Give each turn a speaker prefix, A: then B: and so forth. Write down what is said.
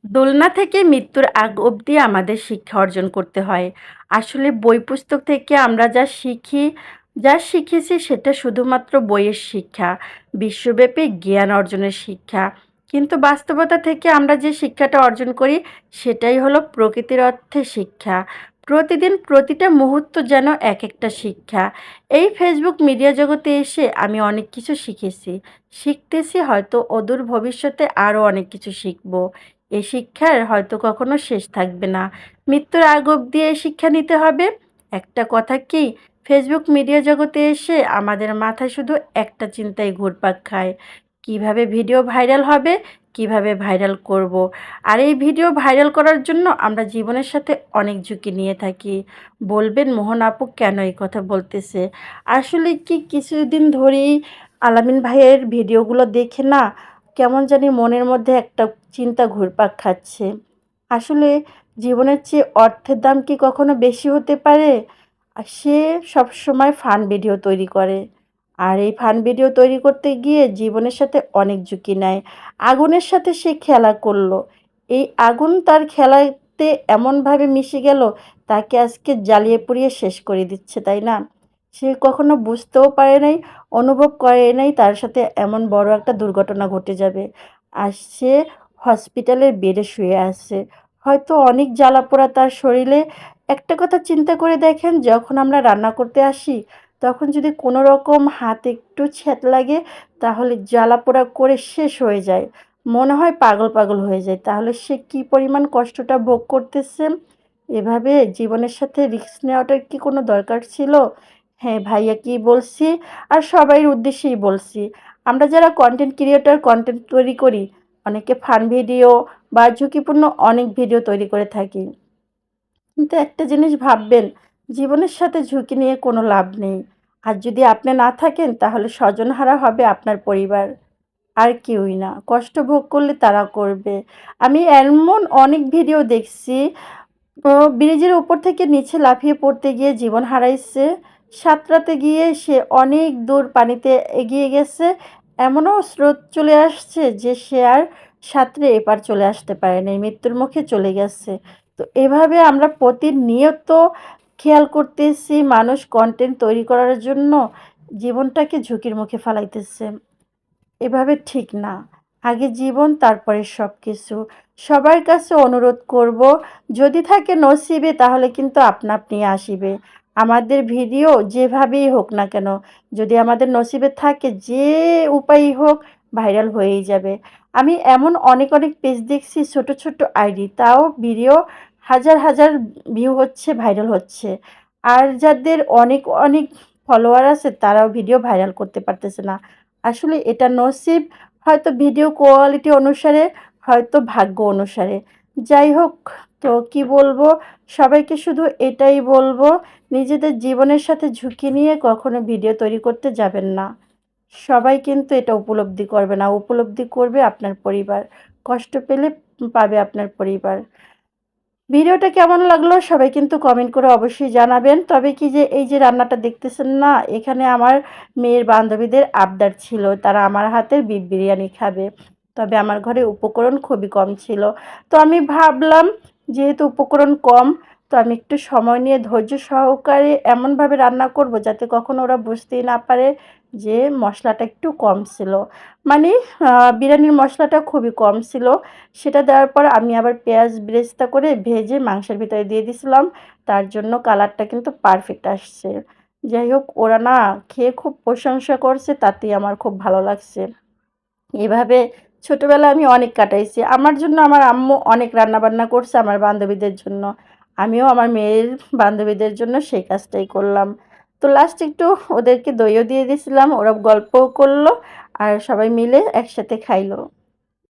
A: দোলনা থেকে মৃত্যুর আগ অবধি আমাদের শিক্ষা অর্জন করতে হয়। আসলে বই পুস্তক থেকে আমরা যা শিখেছি সেটা শুধুমাত্র বইয়ের শিক্ষা, বিশ্বব্যাপী জ্ঞান অর্জনের শিক্ষা। কিন্তু বাস্তবতা থেকে আমরা যে শিক্ষাটা অর্জন করি সেটাই হলো প্রকৃতির অর্থে শিক্ষা। প্রতিদিন প্রতিটা মুহূর্ত যেন এক একটা শিক্ষা। এই ফেসবুক মিডিয়া জগতে এসে আমি অনেক কিছু শিখেছি, শিখতেছি, হয়তো অদূর ভবিষ্যতে আরও অনেক কিছু শিখব। এ শিক্ষার হয়তো কখনো শেষ থাকবে না। মৃত্যুর আগ অবধি এই শিক্ষা নিতে হবে। একটা কথা কি, ফেসবুক মিডিয়া জগতে এসে আমাদের মাথায় শুধু একটা চিন্তাই ঘুরপাক খায়, কিভাবে ভিডিও ভাইরাল হবে, কিভাবে ভাইরাল করব। আর এই ভিডিও ভাইরাল করার জন্য আমরা জীবনের সাথে অনেক ঝুঁকি নিয়ে থাকি। বলবেন মোহন আপু কেন এই কথা বলতেছে? আসলে কি কিছুদিন ধরেই আলামিন ভাইয়ের ভিডিওগুলো দেখে না কেমন জানি মনের মধ্যে একটা চিন্তা ঘুরপাক খাচ্ছে। আসলে জীবনের চেয়ে অর্থের দাম কি কখনো বেশি হতে পারে? আর সে সবসময় ফান ভিডিও তৈরি করে। আর এই ফান ভিডিও তৈরি করতে গিয়ে জীবনের সাথে অনেক ঝুঁকি নেয়। আগুনের সাথে সে খেলা করলো। এই আগুন তার খেলাতে এমনভাবে মিশে গেল, তাকে আজকে জ্বালিয়ে পুড়িয়ে শেষ করে দিচ্ছে, তাই না? সে কখনো বুঝতেও পারে নাই, অনুভব করে নাই তার সাথে এমন বড় একটা দুর্ঘটনা ঘটে যাবে। আর সে হসপিটালের বেডে শুয়ে আছে। হয়তো অনেক জ্বালাপোড়া তার শরীরে। একটা কথা চিন্তা করে দেখেন, যখন আমরা রান্না করতে আসি তখন যদি কোনো রকম হাতে একটু ছ্যাদ লাগে তাহলে জ্বালাপোড়া করে শেষ হয়ে যায়। মনে হয় পাগল পাগল হয়ে যায়। তাহলে সে কী পরিমাণ কষ্টটা ভোগ করতেছে। এভাবে জীবনের সাথে রিস্ক নেওয়াটার কি কোনো দরকার ছিল? হ্যাঁ ভাইয়া, কি বলছি আর সবাইর উদ্দেশ্যেই বলছি। আমরা যারা কন্টেন্ট ক্রিয়েটর, কন্টেন্ট তৈরি করি, অনেকে ফান ভিডিও বা ঝুঁকিপূর্ণ অনেক ভিডিও তৈরি করে থাকি। কিন্তু একটা জিনিস ভাববেন, জীবনের সাথে ঝুঁকি নিয়ে কোনো লাভ নেই। আর যদি আপনি না থাকেন তাহলে স্বজনহারা হবে আপনার পরিবার, আর কেউই না। কষ্ট ভোগ করলে তারা করবে। আমি এমন অনেক ভিডিও দেখছি, ব্রিজের উপর থেকে নিচে লাফিয়ে পড়তে গিয়ে জীবন হারাইছে। সাঁতরাতে গিয়ে সে অনেক দূর পানিতে এগিয়ে গেছে। এমনও স্রোত চলে আসছে যে সে আর সাঁতরে এপার চলে আসতে পারে নাই, মৃত্যুর মুখে চলে গেছে। তো এভাবে আমরা প্রতিনিয়ত খেয়াল করতেছি মানুষ কন্টেন্ট তৈরি করার জন্য জীবনটাকে ঝুঁকির মুখে ফেলাইতেছে। এভাবে ঠিক না। আগে জীবন, তারপরে সব কিছু। সবার কাছে অনুরোধ করব, যদি থাকে নসিবে তাহলে কিন্তু আপনা আপনি আসিবে। আমাদের ভিডিও যেভাবেই হোক না কেন, যদি আমাদের নসিবে থাকে যে উপায়ই হোক ভাইরাল হয়েই যাবে। আমি এমন অনেক অনেক পেজ দেখছি, ছোট ছোট আইডি, তাও ভিডিও হাজার হাজার ভিউ হচ্ছে, ভাইরাল হচ্ছে। আর যাদের অনেক অনেক ফলোয়ার আছে তারাও ভিডিও ভাইরাল করতে পারতেছে না। আসলে এটা নসিব, হয়তো ভিডিও কোয়ালিটি অনুসারে, হয়তো ভাগ্য অনুসারে। যাই হোক, তো কি বলবো, সবাইকে শুধু এটাই বলবো, নিজেদের জীবনের সাথে ঝুঁকি নিয়ে কখনো ভিডিও তৈরি করতে যাবেন না। সবাই কিন্তু এটা উপলব্ধি করবে না, উপলব্ধি করবে আপনার পরিবার। কষ্ট পেলে পাবে আপনার পরিবার। ভিডিওটা কেমন লাগলো সবাই কিন্তু কমেন্ট করে অবশ্যই জানাবেন। তবে কি যে এই যে রান্নাটা দেখতেছেন না, এখানে আমার মেয়ের বান্ধবীদের আবদার ছিল, তারা আমার হাতের বিফ বিরিয়ানি খাবে। তবে আমার ঘরে উপকরণ খুবই কম ছিল। তো আমি ভাবলাম, যেহেতু উপকরণ কম, তো আমি একটু সময় নিয়ে ধৈর্য সহকারে এমনভাবে রান্না করব যাতে কখনো ওরা বুঝতেই না পারে যে মশলাটা একটু কম ছিল। মানে বিরিয়ানির মশলাটা খুবই কম ছিল। সেটা দেওয়ার পর আমি আবার পেঁয়াজ বেরেস্তা করে ভেজে মাংসের ভিতরে দিয়ে দিছিলাম। তার জন্য কালারটা কিন্তু পারফেক্ট আসছে। যাই হোক, ওরা না খেয়ে খুব প্রশংসা করছে, তাতেই আমার খুব ভালো লাগছে। এভাবে ছোটোবেলায় আমি অনেক কাটাইছি। আমার জন্য আমার আম্মু অনেক রান্নাবান্না করছে আমার বান্ধবীদের জন্য। আমিও আমার মেয়ের বান্ধবীদের জন্য সেই কাজটাই করলাম। তো লাস্টে একটু ওদেরকে দইও দিয়ে দিয়েছিলাম, ওরা গল্পও করলো আর সবাই মিলে একসাথে খাইলো।